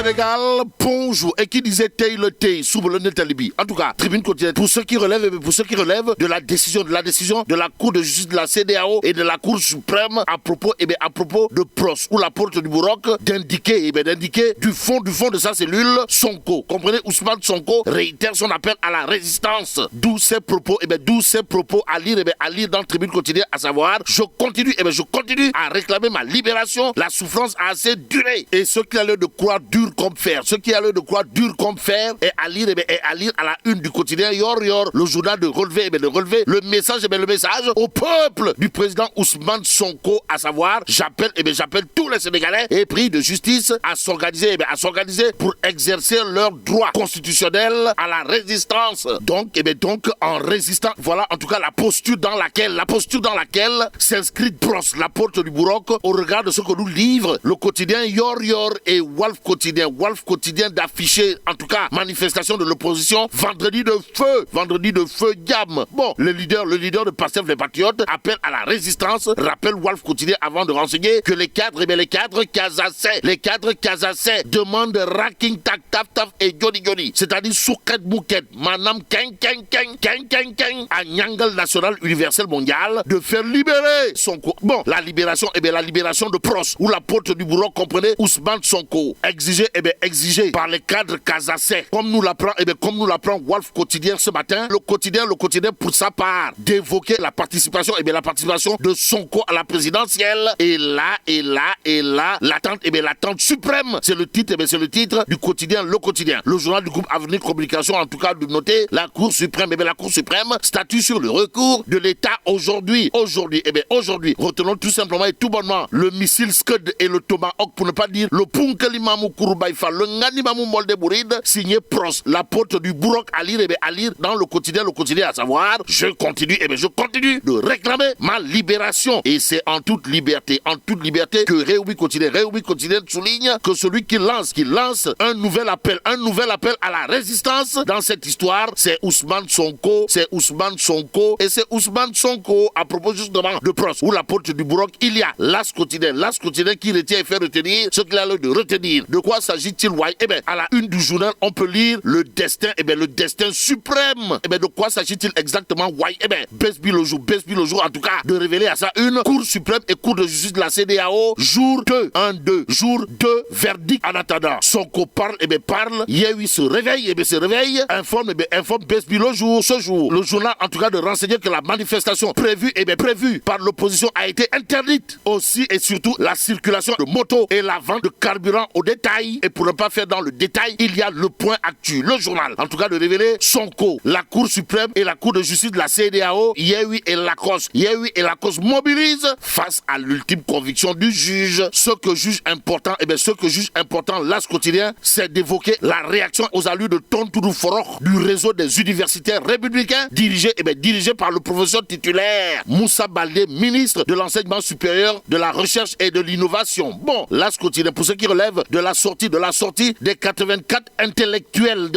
Sénégal, bonjour. Et qui disait Tay le Tay, sous le Talibi. En tout cas, tribune quotidienne. Pour ceux qui relèvent de la décision de la Cour de justice de la CEDEAO et de la Cour suprême à propos de Pros, ou la porte du Bourroc, d'indiquer du fond de sa cellule Sonko. Comprenez, Ousmane Sonko réitère son appel à la résistance. D'où ces propos à lire dans tribune quotidienne, à savoir, je continue à réclamer ma libération. La souffrance a assez duré. Et ceux qui a l'air de croire dur comme fer, et à lire à la une du quotidien Yor, le journal de relever le message au peuple du président Ousmane Sonko, à savoir, j'appelle tous les Sénégalais et pris de justice à s'organiser pour exercer leur droit constitutionnel à la résistance. Donc en résistant, voilà en tout cas la posture dans laquelle s'inscrit Pros, la porte du Bourroc, au regard de ce que nous livre le quotidien Yor et Walf quotidien d'afficher en tout cas manifestation de l'opposition vendredi de feu Diam. Bon, le leader de Pastef les Patriotes appelle à la résistance, rappelle Walf quotidien avant de renseigner que les cadres Casacé demandent Raking Tak Taf et Johnny, c'est-à-dire Souket Bouket, Manam Keng à Nyangal National Universel Mondial, de faire libérer Sonko. Bon, la libération de Pros, ou la porte du Bourroc, comprenez, Ousmane Sonko, exigé par les cadres Casacé, comme nous l'apprend Walf quotidien ce matin, le quotidien pour sa part, d'évoquer la participation de Sonko à la présidentielle. Et là, l'attente suprême, c'est le titre du quotidien, le journal du groupe Avenir Communication, en tout cas de noter la Cour suprême, statue sur le recours de l'État aujourd'hui, retenons tout simplement et tout bonnement le missile Scud et le Tomahawk, pour ne pas dire le Punkalimamu Kouroubaïfa, le Nganimamu Molde Bouride, signé Pros, la porte du Bourroc, à lire dans le quotidien, à savoir, je continue de réclamer ma libération. Et c'est en toute liberté que Réumi quotidien souligne que celui qui lance un nouvel appel à la résistance dans cette histoire, c'est Ousmane Sonko, et c'est Ousmane Sonko, à propos justement de Pros, ou la porte du Bourroc, il y a l'As quotidien qui retient et fait retenir ce qu'il a l'air de retenir. De quoi s'agit-il, à la une du journal, on peut lire le destin suprême. De quoi s'agit-il exactement, Besbi le jour, en tout cas, de révéler à ça une Cour suprême et Cour de justice de la CEDEAO, jour 2, verdict en attendant. Sonko parle, Yehui se réveille, informe Besbi le jour, ce jour. Le journal, en tout cas, de renseigner que la manifestation prévue par l'opposition a été interdite. Aussi et surtout, la circulation de motos et la vente de carburant au détail. Et pour ne pas faire dans le détail, il y a le point actu. Le journal, en tout cas, de révéler Sonko, la Cour suprême et la Cour de justice de la CEDEAO, Yehui et Lacoste mobilisent face à l'ultime conviction du juge. Ce que juge important, l'As quotidien, c'est d'évoquer la réaction aux allures de Tontoudou Forok du réseau des universitaires républicains dirigé par le professeur titulaire Moussa Baldé, ministre de l'enseignement supérieur, de la recherche et de l'innovation. Bon, l'As quotidien, pour ceux qui relèvent de la sortie des 84 intellectuels,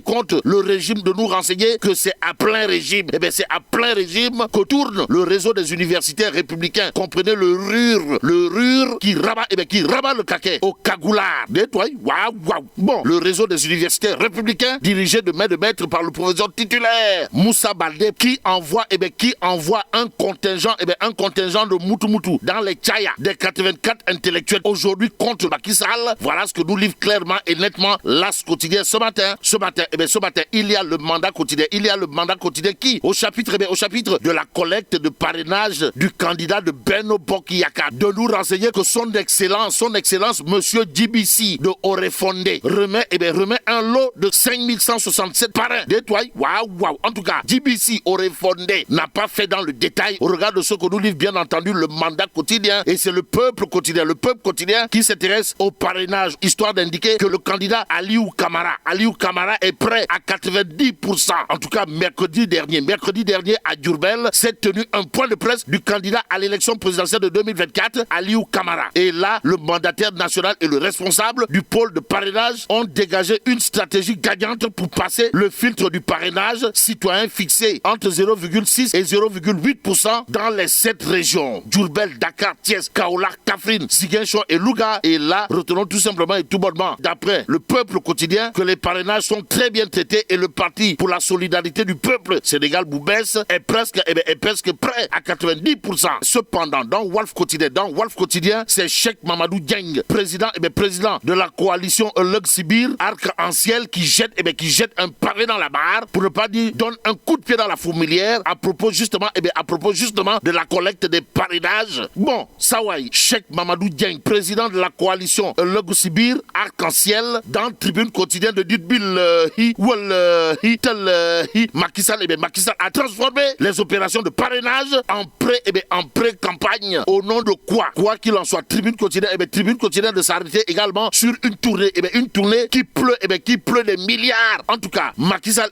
contre le régime, de nous renseigner que c'est à plein régime. Que tourne le réseau des universitaires républicains. Comprenez le RUR qui rabat le caquet au cagoulard. Bon, le réseau des universitaires républicains dirigé de main de maître par le professeur titulaire Moussa Baldé, qui envoie un contingent de Moutou dans les Tchaya des 84 intellectuels aujourd'hui contre Macky Sall. Voilà ce que nous livre clairement et nettement l'As quotidien ce matin, il y a le mandat quotidien qui, au chapitre de la collecte de parrainage du candidat de Benno Bokk Yakaar, de nous renseigner que son excellence monsieur JBC de Oréfondé remet un lot de 5167 parrains. En tout cas, JBC Oréfondé n'a pas fait dans le détail au regard de ce que nous livre bien entendu le mandat quotidien, et c'est le peuple quotidien qui s'intéresse au parrainage, histoire d'indiquer que le candidat Aliou Kamara est prêt à 90%. En tout cas, mercredi dernier à Diourbel, s'est tenu un point de presse du candidat à l'élection présidentielle de 2024, Aliou Kamara. Et là, le mandataire national et le responsable du pôle de parrainage ont dégagé une stratégie gagnante pour passer le filtre du parrainage citoyen fixé entre 0,6 et 0,8% dans les 7 régions. Diourbel, Dakar, Thiès, Kaolack, Kaffrine, Ziguinchor, Ziguinchor et Louga. Et là, retenons tout simplement et tout bonnement, d'après le Peuple quotidien, que les parrainages sont très bien traités et le parti pour la solidarité du peuple, Sénégal Boubès, est presque prêt à 90%. Cependant, dans Walf Quotidien, c'est Cheikh Mamadou Dieng, président de la coalition Euleg Sibir, arc-en-ciel, qui jette un pavé dans la barre, pour ne pas dire donne un coup de pied dans la fourmilière à propos justement de la collecte des parrainages. Bon, Sawai, Cheikh Mamadou Dieng, président de la coalition Euleg Sibir, arc-en-ciel, dans Tribune quotidienne de Ditbil Macky Sall a transformé les opérations de parrainage en pré-campagne. Au nom de quoi? Quoi qu'il en soit, Tribune quotidienne de s'arrêter également sur une tournée qui pleut des milliards. En tout cas, Macky Sall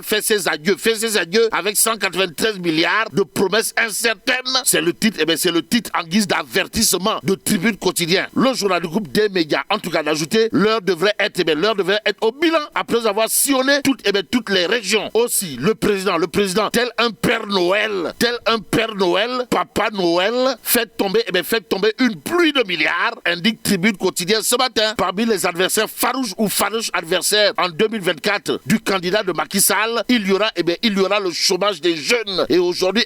fait ses adieux avec 193 milliards de promesses incertaines. C'est le titre en guise d'avertissement de Tribune quotidien. Le journal du groupe des médias, en tout cas, d'ajouter, l'heure devrait être au bilan après avoir sillonné toutes les régions. Aussi, le président, tel un Père Noël, Papa Noël, fait tomber une pluie de milliards, indique Tribune quotidien ce matin. Parmi les adversaires farouches adversaires en 2024 du candidat de Macky Sall, il y aura le chômage des jeunes. Et aujourd'hui,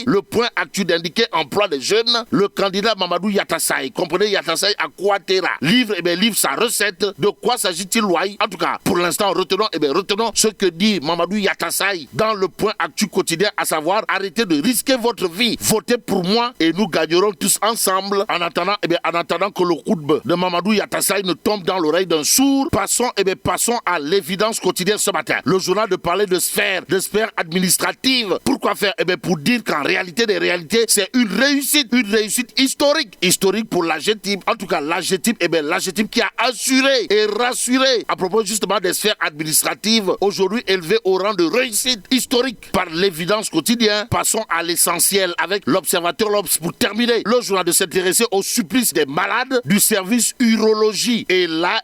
le point actuel d'indiquer emploi des jeunes, le candidat Mamadou Yatassaye, comprenez Yatassaye à Kouattara, livre sa recette. De quoi s'agit-il, Louaï? En tout cas, pour l'instant, retenons ce que dit Mamadou Yatassaye dans le point actuel quotidien, à savoir arrêtez de risquer votre vie, votez pour moi et nous gagnerons tous ensemble. En attendant que le khutba de Mamadou Yatassaye ne tombe dans l'oreille d'un sourd, passons à l'évidence quotidienne ce matin. Le journal de parler de sphère administrative. Pourquoi faire? Pour dire qu'en réalité des réalités, c'est une réussite historique pour l'AGETIP. En tout cas, l'AGETIP qui a assuré et rassuré à propos justement des sphères administratives, aujourd'hui élevées au rang de réussite historique par l'évidence quotidien. Passons à l'essentiel avec l'Observateur l'Obs pour terminer. Le journal de s'intéresser au supplice des malades du service urologie. Et là,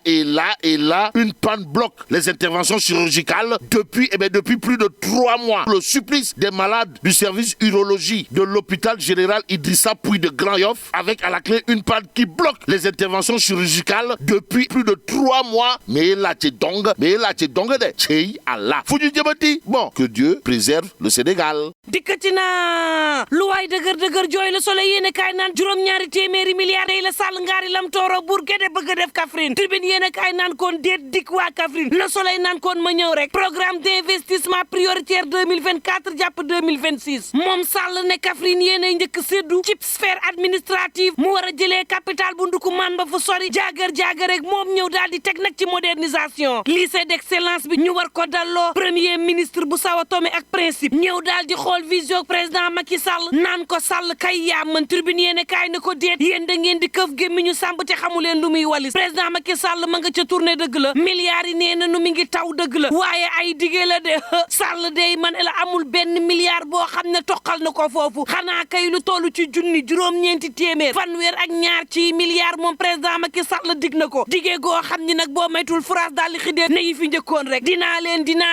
une panne bloque les interventions chirurgicales depuis plus de 3 mois. Le supplice des malades du service urologie de l'hôpital général Idrissa Pouye de Grand Yoff, avec à la clé une panne qui bloque les interventions chirurgicales depuis plus de 3 mois. Mais là, tu dongue de Tchei Allah. Foudu Djabati. Bon, que Dieu préserve le Sénégal. Dikkatina lu waay dëgër jooy Le Soleil yéene kaay naan juróom-ñaari téeméeri milliards yi la Sall ngaari lam tooro buur gede bëgg def Kaffrine. Tribune yéene kaay naan kon déet dik waa Kaffrine. Le Soleil naan kon ma ñëw rek programme d'investissement prioritaire 2024 jàpp 2026 moom Sall ne Kaffrine yéene njëkk séddu ci sphère administrative mu war a jëlee capital bu Ndoukoumane ba fu sori jaagar rek moom ñëw daal di teg nag ci modernisation lycée d'excellence bi ñu war ko dalloo premier ministre bu Sao Tomé ak Principe ñëw daal di xool vision président Macky Sall naan ko Sall kay yaa mën. Tribune yéene kaay na ko déet yéen da ngeen di këf gémmiñu sàmb te xamu leen lu muy walis. Président Macky Sall ma nga ca tournée dëgg la milliards yi nee na nu mi ngi taw dëgg la waaye ay digee la de Sall day man la amul benn milliard boo xam ne toqal na ko foofu xanaa kay lu toll ci junni juróom-ñeenti téeméer fanweer ak ñaar ci milliards moom président Macky Sall dig na ko digee goo xam ni nag boo maytul France daal di xidee ne yi fi njëkkoon rek dinaa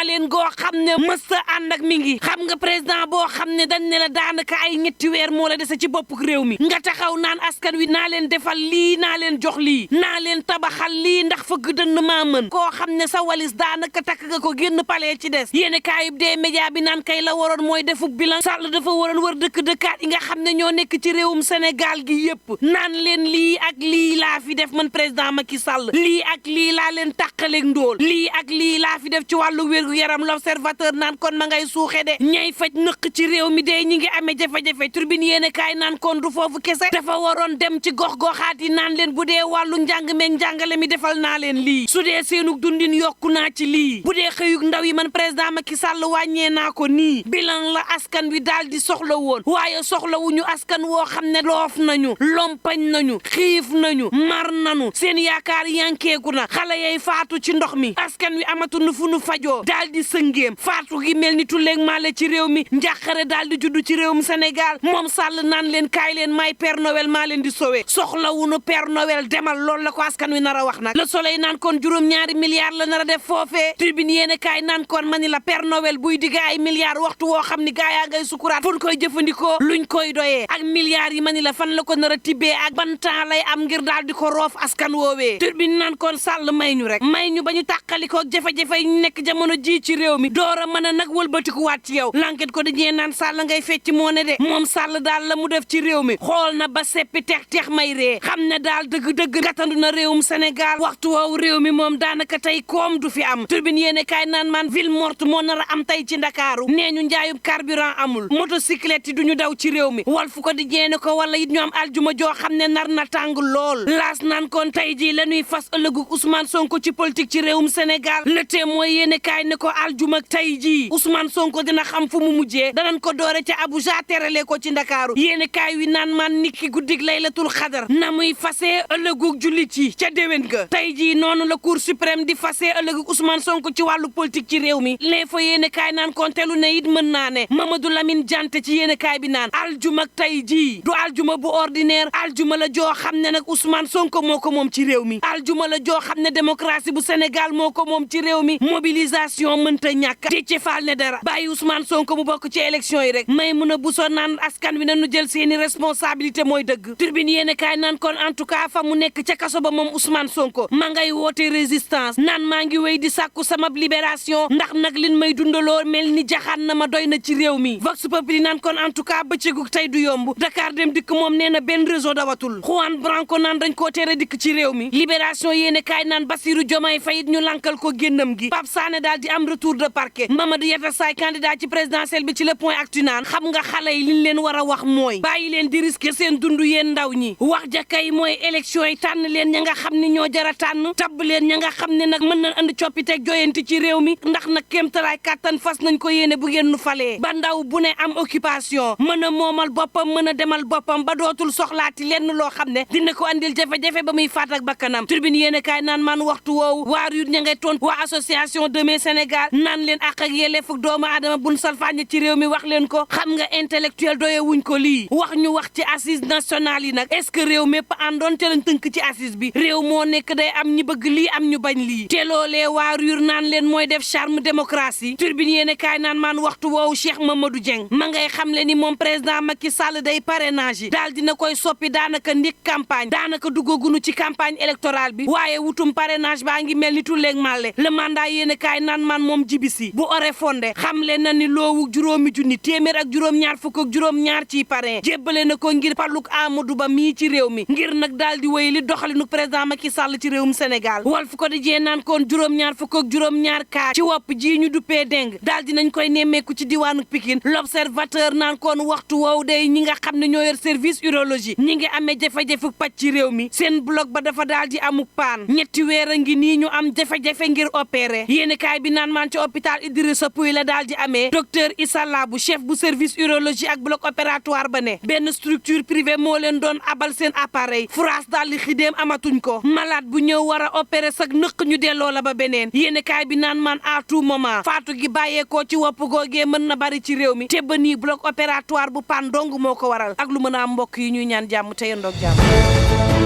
leen goo xam ne mësta ànd ak mi ngi xam nga président boo xam ne dañ ne la daanaka ay ñetti weer moo la dese ci bopp réew mi nga taxaw naan askan wi naa leen defal lii naa leen jox lii naa leen tabaxal lii ndax fëgg dënn maa mën koo xam ne sa walis daanaka takk nga ko génn palee ci des yéene kaayub dee média bi naan kay la waroon mooy defuk bilan Sall dafa waroon wër dëkkaat yi nga xam ne ñoo nekk ci réewum Sénégal gi yépp naan leen lii ak lii laa fi def man président Macky Sall lii ak lii laa leen tàqaleeg ndóol lii ak lii laa fi def ci wàllu wérgu yaram L'Observateur naan kon ma ngay suuxe de ñay faj nëq ci réew mi de ñi ngi amee jafe-jafe Tribune yéene kaay naan kon du foofu kese dafa waroon dem ci gox-goxaat yi naan leen bu dee wàllu njàng meeg njàngale mi defal naa leen lii su dee seenug dundin yokku naa ci lii bu dee xëyug ndaw yi man président Macky Sall wàññee naa ko nii bilan la askan wi daal di soxla woon waaye soxlawuñu askan woo xam ne loof nañu lompañ nañu xiif nañu mar nañu seen yaakaar yankeeku na xale yay faatu ci ndox mi askan wi amatuñu fu nu fajoo daal di sëngéem faatu gi mel ni tulleeg maale ci réew mi njàqare daal di juddu ci réewum Sénégal moom Sall naan leen kaay leen may Père Noël maa leen di sowe soxlawunu Père Noël demal loolu la ko askan wi nar a wax nag Le Soleil naan kon juróom-ñaari milliards la nar a def foofee Tribune yéen kaay naan kon mani la Père Noël buy digga ay milliards waxtu woo xam ni gaa yaa ngay sukuraat fu ñu koy jëfandikoo luñ koy doyee ak milliards yi mani la fan la ko nar a tibbee ak ban temps lay am ngir daal di ko roof askan woowee Tribune naan kon Sall may ñu rek may ñu ba ñu tàqalikoo jafe-jafe yi nekk jamono ji ci réew mi door a mën a nag wëlbatikuwaat ci yow L'Enquête ko dañee naan Sall ngay fecc moo ne de moom Sall daal la mu def ci réew mi xool na ba seppi teex may ree xam ne daal dëgg-dëgg gàttandu na réewum Sénégal waxtu woowu réew mi moom daanaka tey koom du fi am Tribune yéene kaay naan man ville morte moo nar a am tey ci Ndakaaru nee ñu njaayub carburant amul motocyclette yi duñu daw ci réew mi Walf ko di jeene ko wala it ñu am aljuma joo xam ne nar na tàng lool laas naan kon tey ji la ñuy fas ëllëgu Ousmane Sonko ci politique ci réewum Sénégal Le Témoin yéene kaay ne ko aljuma tey ji Ousmane Sonko dina xam fu mu mujjee danañ ko doore ca Abuja terale ko ci Ndakaaru yéene kaay wi naan man niki guddig laylatul xadar na muy fasee ëllëgu jullit yi ca déwén ga tey jii noonu la Cour suprême di fasee ëllëgu Ousmane Sonko ci wàllu politique ci réew mi L'Info yéene kaay naan kon telu ne it mën naa ne Mamadou Lamine Diante ci yéene kaay bi naan aljuma tey jii du aljuma bu ordinaire aljuma la joo xam ne nag Ousmane Sonko moo ko moom ci réew mi aljuma la joo xam ne démocratie bu Sénégal moo ko moom ci réew mi mobilisation mënta ñàkk di ci faal ne dara bàyyi Ousmane Sonko mu bokk ci élection yi rek may mun a busoo naan askan wi nañu jël seeni responsabilité mooy dëgg Tribune yéene kaay naan kon en tout cas fa mu nekk ca kaso ba moom Ousmane Sonko ma ngay woote résistance naan maa ngi wéy di sàkku sama libération ndax nag lin may dundaloo mel ni jaxaan na ma doy na ci réew mi Vox Populi naan kon en tout cas bëccëgu tey du yomb Dakar dem dikk moom nee na benn réseau dawatul Juan Branco naan dañ koo tere dikk ci réew mi libération yéene kaay naan Bassirou Diomaye Faye ñu lankal ko génnam gi Pape Sané daal di am retour de parquet Mamadou Yatassay candidat ci présidentielle bi ci Le Point Actu naan xam nga xale yi liñ leen war a wax mooy bàyyi leen di risquer seen dund yéen ndaw ñi wax ja kay mooy élection yi tànn leen ña nga xam ne ñoo jara tànn tabb leen ña nga xam ne nag mën na andi coppiteeg joyanti ci réew mi ndax nag kéemtalaay kàttan fas nañ ko yéene bu ngeen nu falee ba ndaw bu ne am occupation mën a moomal boppam mën a demal boppam ba dootul soxlaati lenn loo xam ne dina ko andil jafe-jafe ba muy faat ak bakkanam Tribune yéene kaay naan man waxtu woowu waar yu ña ngay toon waa association Demain Sénégal naan leen ak yelleefu doomu aadama buñ salfaañe ci réew mi wax leen ko xam nga intellectuel doye wuñ ko lii wax ñu wax ci assise nationale yi nag est-ce que réew mépp àndoon te lañ tënk ci assise bi réew moo nekk day am ñu bëgg lii am ñu bañ lii te loolee waa RUR naan leen mooy def charme démocratie Tribune yéene kaay naan man waxtu woowu Cheikh Mamadou Dieng ma ngay xam le ni moom président Macky Sall day parrainage yi daal dina koy soppi daanaka ndik campagne daanaka duggagunu ci campagne électorale bi waaye wutum parrainage baa ngi mel ni tulleeg màlle le mandat yéene kaay naan man moom jibisi bu ore fondé xam le na ni loowu juróomi junni téeméer ak juróom-ñaar fukk ak juróom-ñaar ci parrain jébbale na ko ngir paluk Amadou Ba mii ci réew mi ngir nag daal di wéy li doxalinu président Macky Sall ci réewum Sénégal Walf Quotidien naan kon juróom-ñaar fukk ak juróom-ñaar kaa ci wopp ji ñu duppee déng daal dinañ koy nemmeeku ci diwaanu Pikine L'Observateur naan kon waxtu woowu day ñi nga xam ne ñoo yor service urologie ñi ngi amee jafe-jafe paj ci réew mi seen bloc ba dafa daal di amuk paan ñetti weer a ngi nii ñu am jafe-jafe ngir opérer yéeni kaay bi naan maan ci hôpital Idrissa Pouye la daal di amee docteur Issa Labou chef bu service urologie ak bloc opératoire ba ne benn structure privée moo leen doon abal seen appareil France daal di xidéem amatuñ ko malade bu ñëw war a opérer sag nëq ñu delloo la ba beneen yéeni kaay bi naan maan à tout moment faatu gi bàyyeekoo ci wopp googee mën na bari ci réew mi te ba nii bloc opératoire bu pan dong moo ko waral ak lu mën a am mbokk yi ñuy ñaan jàmm te yendoog jàmm